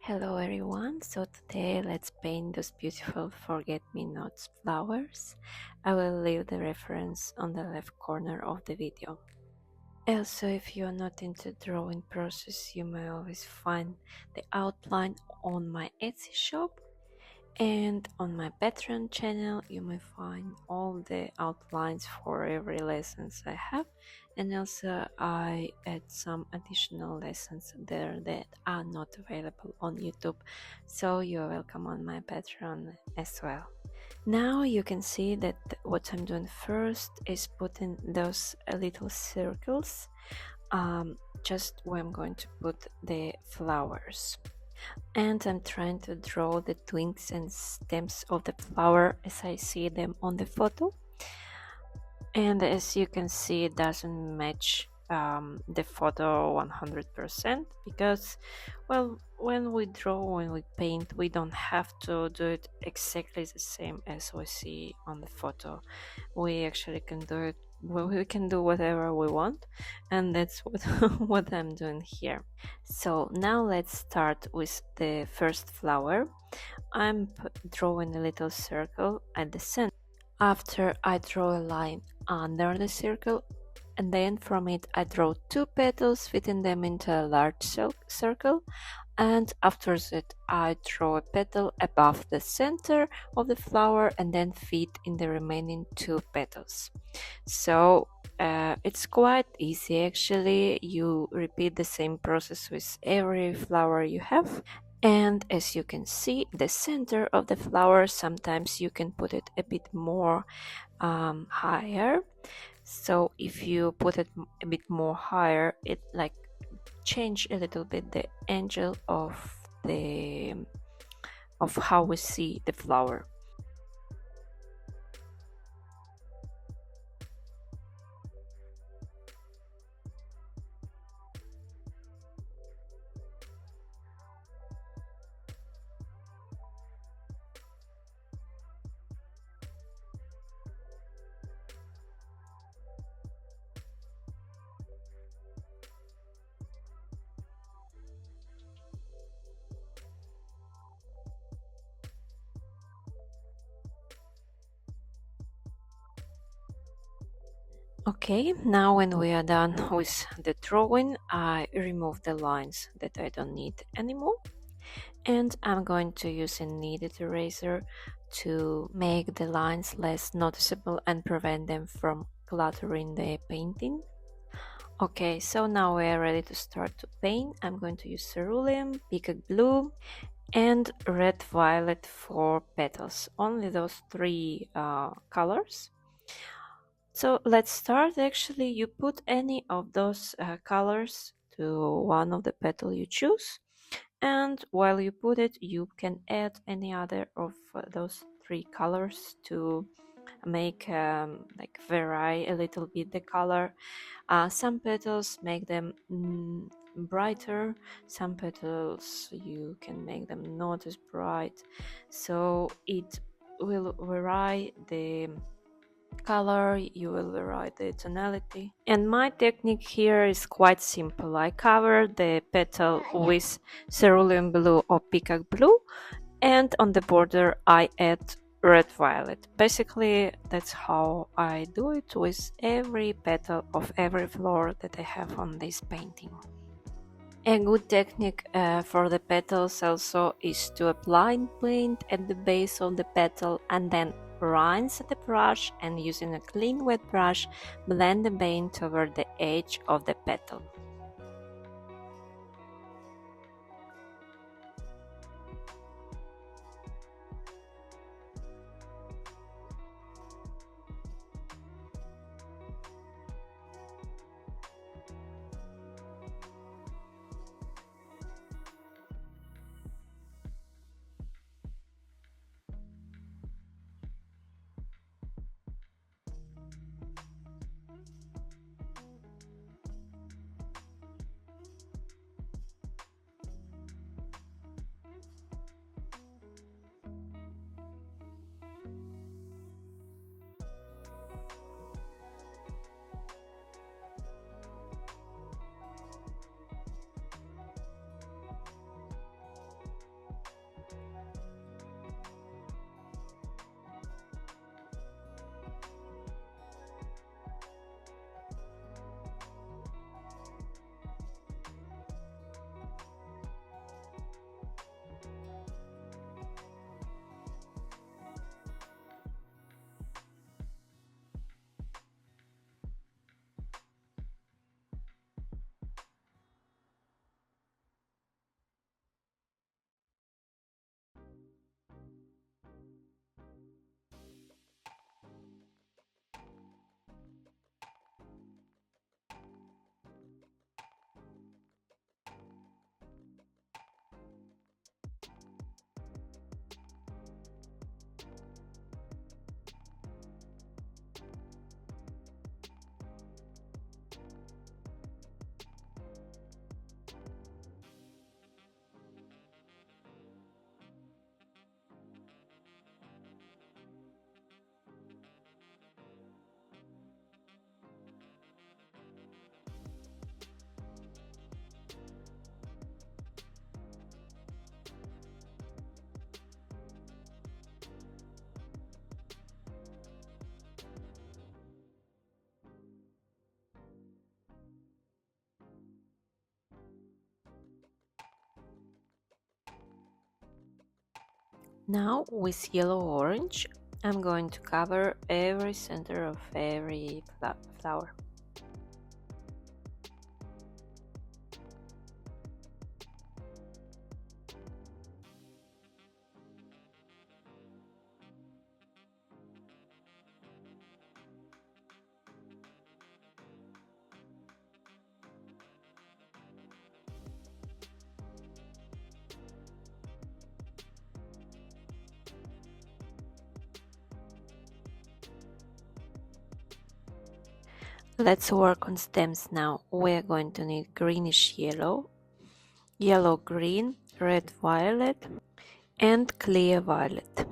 Hello everyone, so today let's paint those beautiful forget-me-nots flowers. I will leave the reference on the left corner of the video. Also, if you are not into drawing process, you may always find the outline on my Etsy shop, and on my Patreon channel you may find all the outlines for every lessons I have, and also I add some additional lessons there that are not available on YouTube, so you're welcome on my Patreon as well. Now you can see that what I'm doing first is putting those little circles just where I'm going to put the flowers, and I'm trying to draw the twigs and stems of the flower as I see them on the photo. And as you can see, it doesn't match the photo 100% because, well, when we draw, when we paint, we don't have to do it exactly the same as we see on the photo. We actually can do it, well, we can do whatever we want, and that's what what I'm doing here. So now let's start with the first flower. I'm drawing a little circle at the center. After I draw a line under the circle, and then from it I draw two petals, fitting them into a large circle, and after that I draw a petal above the center of the flower and then fit in the remaining two petals. So it's quite easy actually. You repeat the same process with every flower you have. And as you can see, the center of the flower, sometimes you can put it a bit more higher. So if you put it a bit more higher, it like change a little bit the angle of how we see the flower. Okay, now when we are done with the drawing, I remove the lines that I don't need anymore, and I'm going to use a kneaded eraser to make the lines less noticeable and prevent them from cluttering the painting. Okay, so now we are ready to start to paint. I'm going to use cerulean, peacock blue, and red violet for petals. Only those three colors. So let's start. Actually, you put any of those colors to one of the petal you choose, and while you put it, you can add any other of those three colors to make like vary a little bit the color. Some petals make them brighter, some petals you can make them not as bright, so it will vary the color, you will vary the tonality. And my technique here is quite simple. I cover the petal with cerulean blue or peacock blue, and on the border I add red violet. Basically, that's how I do it with every petal of every flower that I have on this painting. A good technique for the petals also is to apply paint at the base of the petal and then rinse the brush, and using a clean wet brush blend the paint over the edge of the petal. Now with yellow orange, I'm going to cover every center of every flower. Let's work on stems now. We're going to need greenish yellow, yellow green, red violet, and clear violet.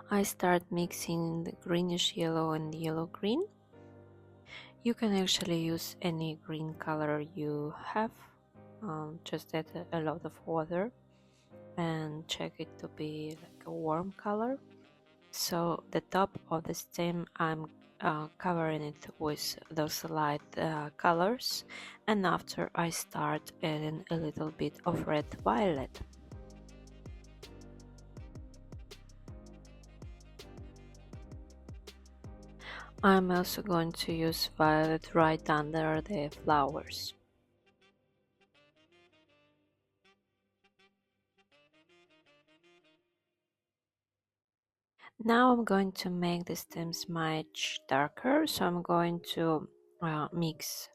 I start mixing the greenish yellow and yellow green. You can actually use any green color you have. Just add a lot of water and check it to be like a warm color. So the top of the stem, I'm covering it with those light colors, and after I start adding a little bit of red violet. I'm also going to use violet right under the flowers. Now I'm going to make the stems much darker, so I'm going to mix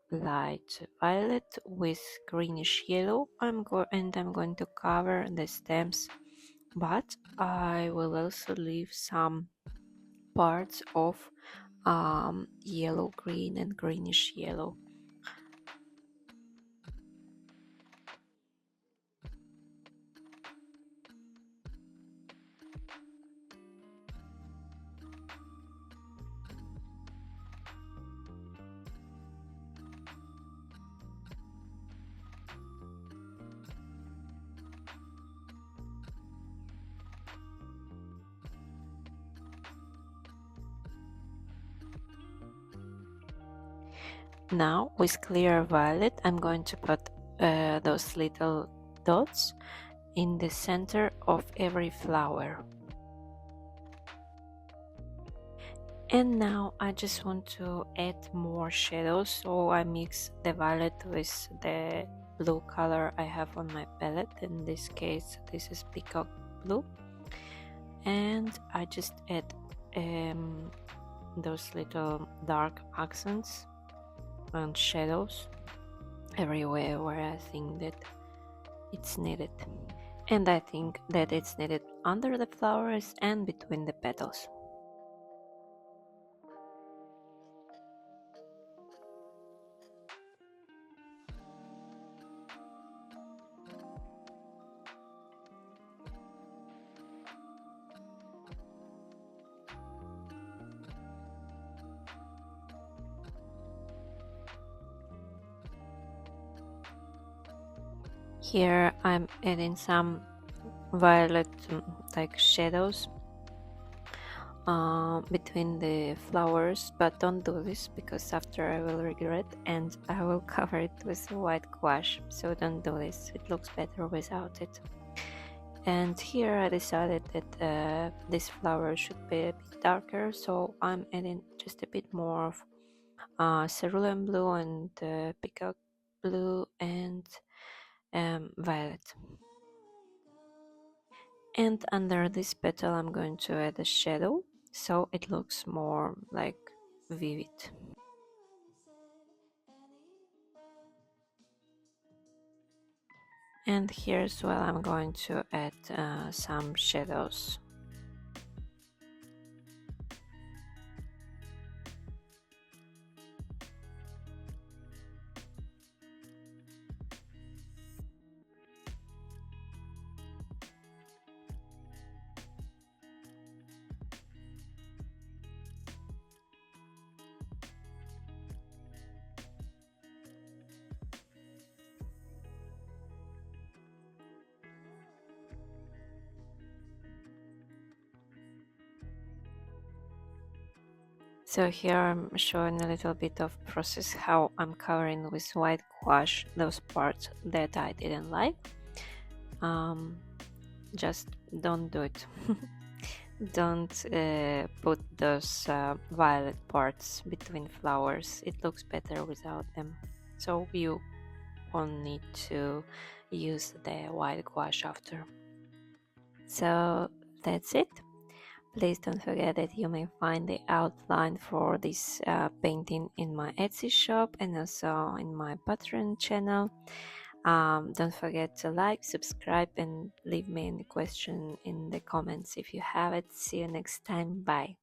light violet with greenish yellow. I'm going to cover the stems, but I will also leave some parts of yellow green and greenish yellow. Now with clear violet I'm going to put those little dots in the center of every flower. And now I just want to add more shadows, so I mix the violet with the blue color I have on my palette. In this case this is peacock blue, and I just add those little dark accents and shadows everywhere where I think that it's needed. And I think that it's needed under the flowers and between the petals. Here I'm adding some violet like shadows between the flowers, but don't do this because after I will regret and I will cover it with white gouache, so don't do this, it looks better without it. And here I decided that this flower should be a bit darker, so I'm adding just a bit more of cerulean blue and peacock blue and violet. And under this petal I'm going to add a shadow so it looks more like vivid. And here as well I'm going to add some shadows. So here I'm showing a little bit of process how I'm covering with white gouache those parts that I didn't like. just don't do it. Don't put those violet parts between flowers. It looks better without them. So you won't need to use the white gouache after. So that's it. Please don't forget that you may find the outline for this painting in my Etsy shop and also in my Patreon channel. Don't forget to like, subscribe, and leave me any question in the comments if you have it. See you next time. Bye.